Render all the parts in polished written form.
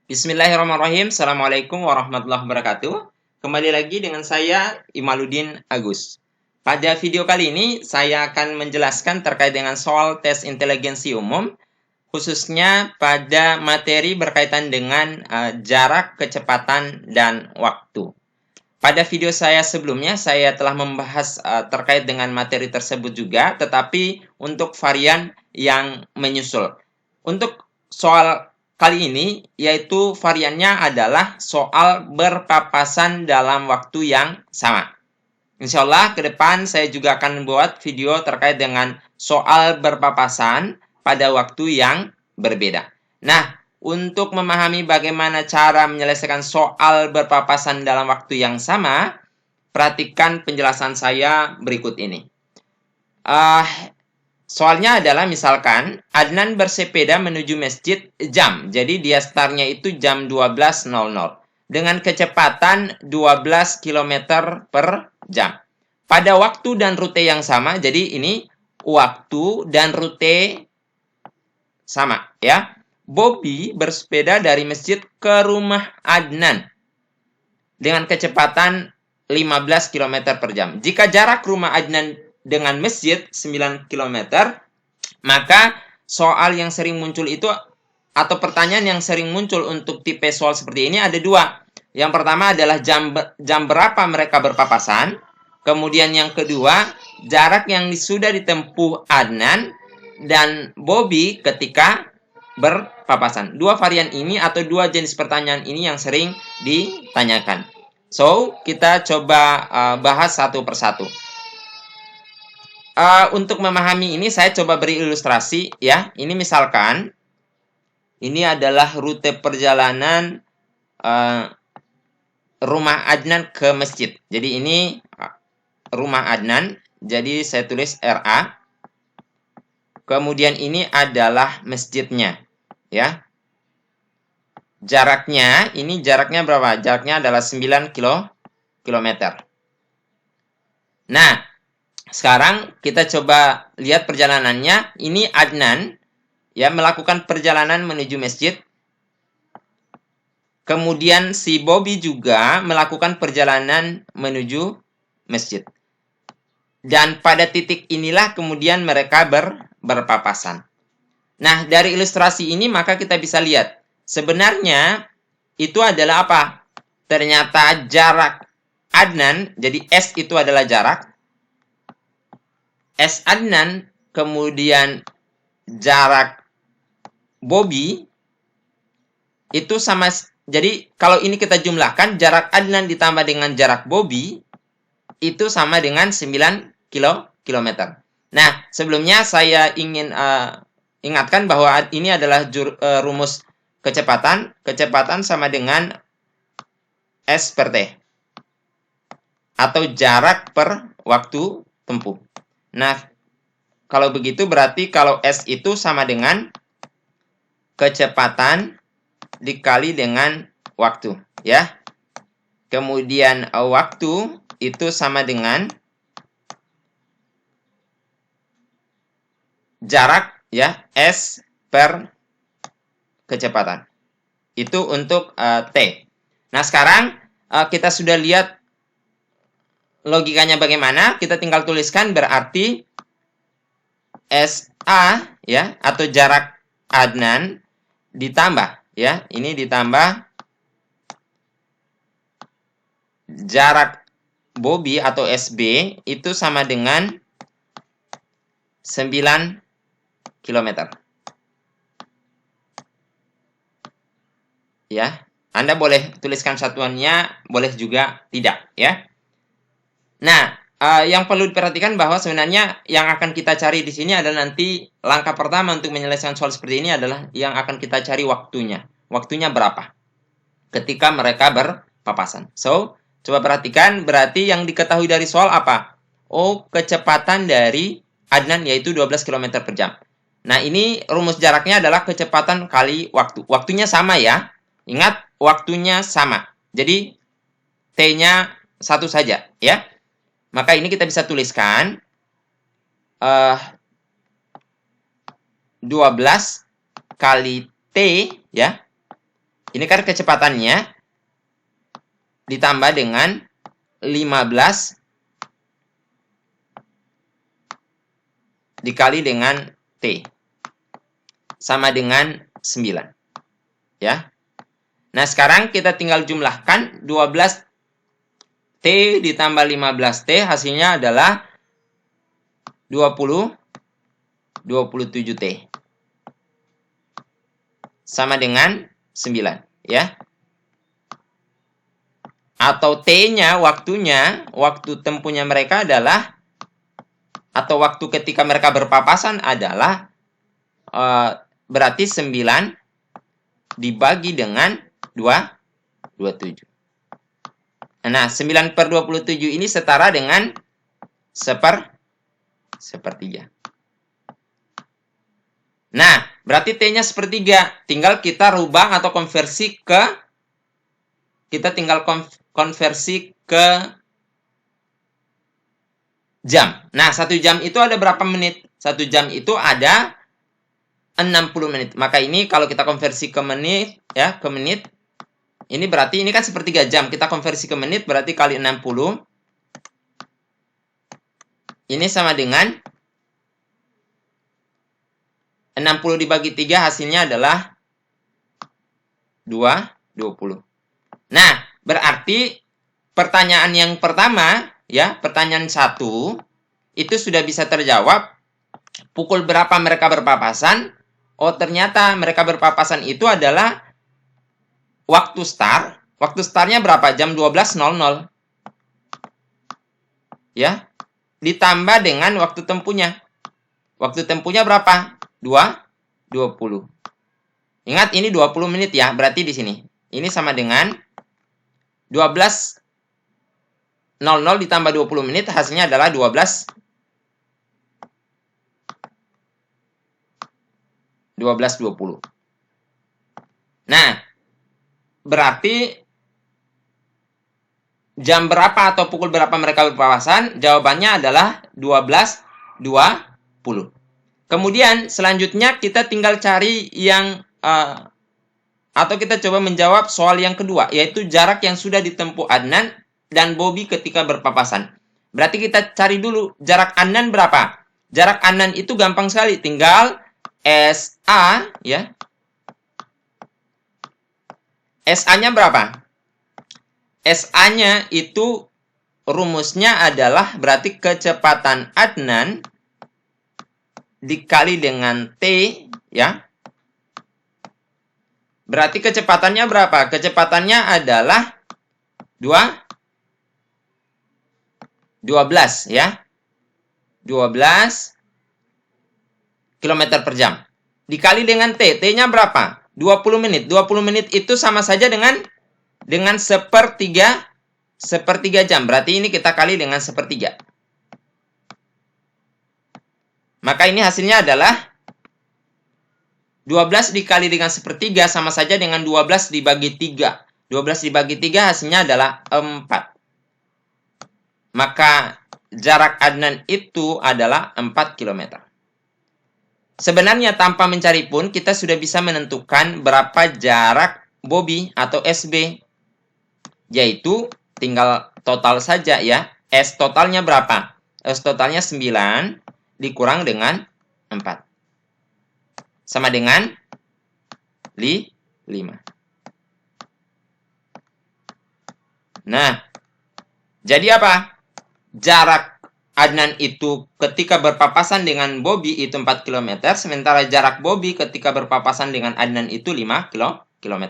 Bismillahirrahmanirrahim. Assalamualaikum warahmatullahi wabarakatuh. Kembali lagi dengan saya, Imaluddin Agus. Pada video kali ini, saya akan menjelaskan terkait dengan soal tes inteligensi umum, khususnya pada materi berkaitan dengan jarak, kecepatan, dan waktu. Pada video saya sebelumnya, saya telah membahas terkait dengan materi tersebut juga, tetapi untuk varian yang menyusul. Untuk soal kali ini, yaitu variannya adalah soal berpapasan dalam waktu yang sama. Insya Allah ke depan saya juga akan membuat video terkait dengan soal berpapasan pada waktu yang berbeda. Nah, untuk memahami bagaimana cara menyelesaikan soal berpapasan dalam waktu yang sama, perhatikan penjelasan saya berikut ini. Soalnya adalah misalkan Adnan bersepeda menuju masjid jam. Jadi dia startnya itu jam 12.00 dengan kecepatan 12 km per jam. Pada waktu dan rute yang sama, jadi ini waktu dan rute sama ya. Bobby bersepeda dari masjid ke rumah Adnan dengan kecepatan 15 km per jam. Jika jarak rumah Adnan dengan masjid 9 km, maka soal yang sering muncul itu atau pertanyaan yang sering muncul untuk tipe soal seperti ini ada dua. Yang pertama adalah jam berapa mereka berpapasan. Kemudian yang kedua, jarak yang sudah ditempuh Adnan dan Bobby ketika berpapasan. Dua varian ini atau dua jenis pertanyaan ini yang sering ditanyakan. So, kita coba bahas satu persatu. Untuk memahami ini, saya coba beri ilustrasi ya. Ini misalkan, ini adalah rute perjalanan rumah Adnan ke masjid. Jadi ini rumah Adnan. Jadi saya tulis RA. Kemudian ini adalah masjidnya, ya. Jaraknya, ini jaraknya berapa? Jaraknya adalah 9 km. Nah, sekarang kita coba lihat perjalanannya. Ini Adnan ya melakukan perjalanan menuju masjid. Kemudian si Bobby juga melakukan perjalanan menuju masjid. Dan pada titik inilah kemudian mereka berpapasan. Nah, dari ilustrasi ini maka kita bisa lihat sebenarnya itu adalah apa? Ternyata jarak Adnan, jadi S itu adalah jarak. S Adnan, kemudian jarak Bobby itu sama. Jadi kalau ini kita jumlahkan, jarak Adnan ditambah dengan jarak Bobby itu sama dengan 9 km. Nah, sebelumnya saya ingin ingatkan bahwa ini adalah rumus kecepatan. Kecepatan sama dengan S per T atau jarak per waktu tempuh. Nah, kalau begitu berarti kalau S itu sama dengan kecepatan dikali dengan waktu, ya. Kemudian waktu itu sama dengan jarak, ya, S per kecepatan. Itu untuk T. Nah, sekarang kita sudah lihat logikanya bagaimana. Kita tinggal tuliskan berarti SA ya atau jarak Adnan ditambah ya, ini ditambah jarak Bobby atau SB itu sama dengan 9 km. Ya, Anda boleh tuliskan satuannya, boleh juga tidak ya. Nah, yang perlu diperhatikan bahwa sebenarnya yang akan kita cari di sini adalah nanti langkah pertama untuk menyelesaikan soal seperti ini adalah yang akan kita cari waktunya. Waktunya berapa ketika mereka berpapasan. So, coba perhatikan berarti yang diketahui dari soal apa? Oh, kecepatan dari Adnan yaitu 12 km per jam. Nah, ini rumus jaraknya adalah kecepatan kali waktu. Waktunya sama ya. Ingat, waktunya sama. Jadi, T-nya satu saja ya. Maka ini kita bisa tuliskan 12 kali T ya Ini kan kecepatannya ditambah dengan 15 dikali dengan T. Sama dengan 9. Ya. Nah, sekarang kita tinggal jumlahkan 12 T ditambah 15T, hasilnya adalah 27T. Sama dengan 9, ya. Atau T-nya, waktu tempuhnya mereka adalah, atau waktu ketika mereka berpapasan adalah, berarti 9 dibagi dengan 27. Nah, 9/27 ini setara dengan sepertiga. Nah, berarti T-nya sepertiga. Tinggal kita rubah atau konversi ke, jam. Nah, 1 jam itu ada berapa menit? 1 jam itu ada 60 menit. Maka ini kalau kita konversi ke menit, ya, ke menit, ini berarti ini kan sepertiga jam. Kita konversi ke menit berarti kali 60. Ini sama dengan 60 dibagi 3 hasilnya adalah 20. Nah, berarti pertanyaan yang pertama, ya, pertanyaan 1 itu sudah bisa terjawab. Pukul berapa mereka berpapasan? Oh, ternyata mereka berpapasan itu adalah waktu start. Waktu startnya berapa? Jam 12.00. Ya. Ditambah dengan waktu tempuhnya. Waktu tempuhnya berapa? 20. Ingat, ini 20 menit ya. Berarti di sini. Ini sama dengan 12.00 ditambah 20 menit. Hasilnya adalah 12.20. Nah, berarti jam berapa atau pukul berapa mereka berpapasan? Jawabannya adalah 12.20. Kemudian selanjutnya kita tinggal cari yang atau kita coba menjawab soal yang kedua, yaitu jarak yang sudah ditempuh Adnan dan Bobby ketika berpapasan. Berarti kita cari dulu jarak Adnan berapa? Jarak Adnan itu gampang sekali, tinggal SA, ya. SA-nya berapa? SA-nya itu rumusnya adalah berarti kecepatan Adnan dikali dengan T, ya. Berarti kecepatannya berapa? Kecepatannya adalah 12, ya. 12 km per jam. Dikali dengan T. T-nya berapa? 20 menit. 20 menit itu sama saja dengan sepertiga jam. Berarti ini kita kali dengan sepertiga. Maka ini hasilnya adalah 12 dikali dengan sepertiga sama saja dengan 12 dibagi 3. 12 dibagi 3 hasilnya adalah 4. Maka jarak Adnan itu adalah 4 km. Sebenarnya tanpa mencari pun kita sudah bisa menentukan berapa jarak Bobby atau SB. Yaitu tinggal total saja, ya. S totalnya berapa? S totalnya 9 dikurang dengan 4. Sama dengan 5. Nah, jadi apa? Jarak Adnan itu ketika berpapasan dengan Bobby itu 4 km, sementara jarak Bobby ketika berpapasan dengan Adnan itu 5 km.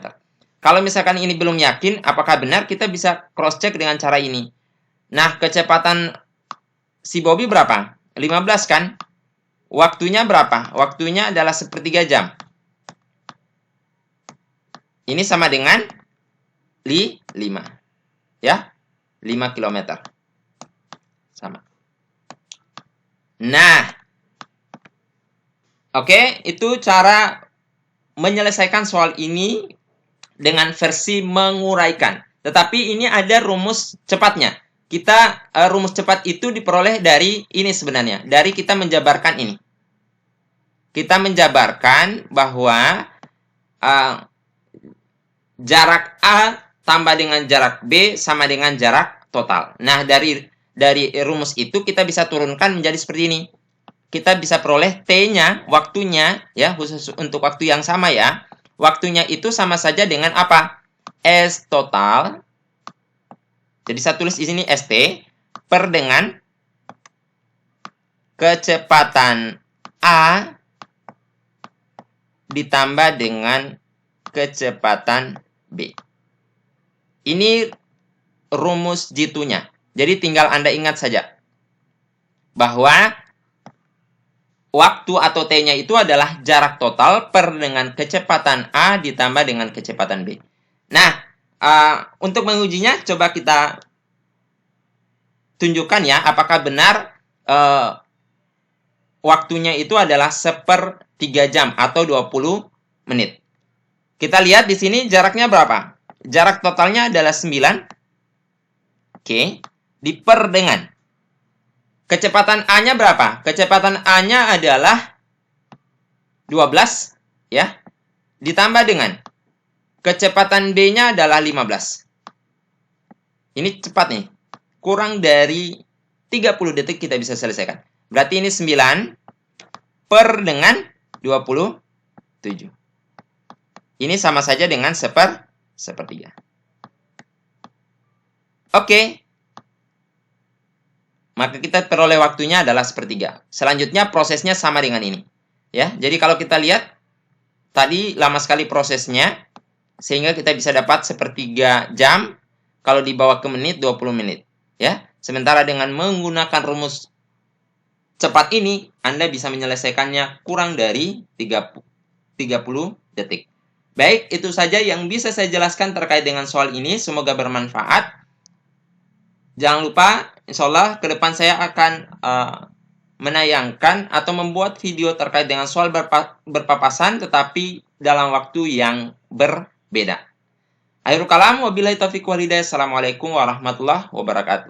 Kalau misalkan ini belum yakin, apakah benar, kita bisa cross-check dengan cara ini. Nah, kecepatan si Bobby berapa? 15 kan? Waktunya berapa? Waktunya adalah sepertiga jam. Ini sama dengan 5. Ya, 5 km. Sama. Nah, oke, itu cara menyelesaikan soal ini dengan versi menguraikan. Tetapi ini ada rumus cepatnya. Rumus cepat itu diperoleh dari ini sebenarnya. Dari kita menjabarkan ini. Kita menjabarkan bahwa jarak A tambah dengan jarak B sama dengan jarak total. Nah, dari rumus itu kita bisa turunkan menjadi seperti ini. Kita bisa peroleh T-nya, waktunya, ya, khusus untuk waktu yang sama ya. Waktunya itu sama saja dengan apa? S total. Jadi saya tulis di sini ST per dengan kecepatan A ditambah dengan kecepatan B. Ini rumus G2-nya. Jadi tinggal Anda ingat saja bahwa waktu atau T-nya itu adalah jarak total per dengan kecepatan A ditambah dengan kecepatan B. Nah, untuk mengujinya coba kita tunjukkan ya apakah benar waktunya itu adalah 1/3 jam atau 20 menit. Kita lihat di sini jaraknya berapa? Jarak totalnya adalah 9. Oke. Diper dengan kecepatan A-nya berapa? Kecepatan A-nya adalah 12 ya. Ditambah dengan kecepatan B-nya adalah 15. Ini cepat nih. Kurang dari 30 detik kita bisa selesaikan. Berarti ini 9 per dengan 27. Ini sama saja dengan 1/3. Oke. Maka kita peroleh waktunya adalah 1/3. Selanjutnya prosesnya sama dengan ini. Ya, jadi kalau kita lihat tadi lama sekali prosesnya sehingga kita bisa dapat 1/3 jam kalau dibawa ke menit 20 menit, ya. Sementara dengan menggunakan rumus cepat ini Anda bisa menyelesaikannya kurang dari 30 detik. Baik, itu saja yang bisa saya jelaskan terkait dengan soal ini. Semoga bermanfaat. Jangan lupa, insya Allah ke depan saya akan menayangkan atau membuat video terkait dengan soal berpapasan tetapi dalam waktu yang berbeda. Akhirul kalam, wabillahi taufiq wal hidayah. Assalamualaikum warahmatullahi wabarakatuh.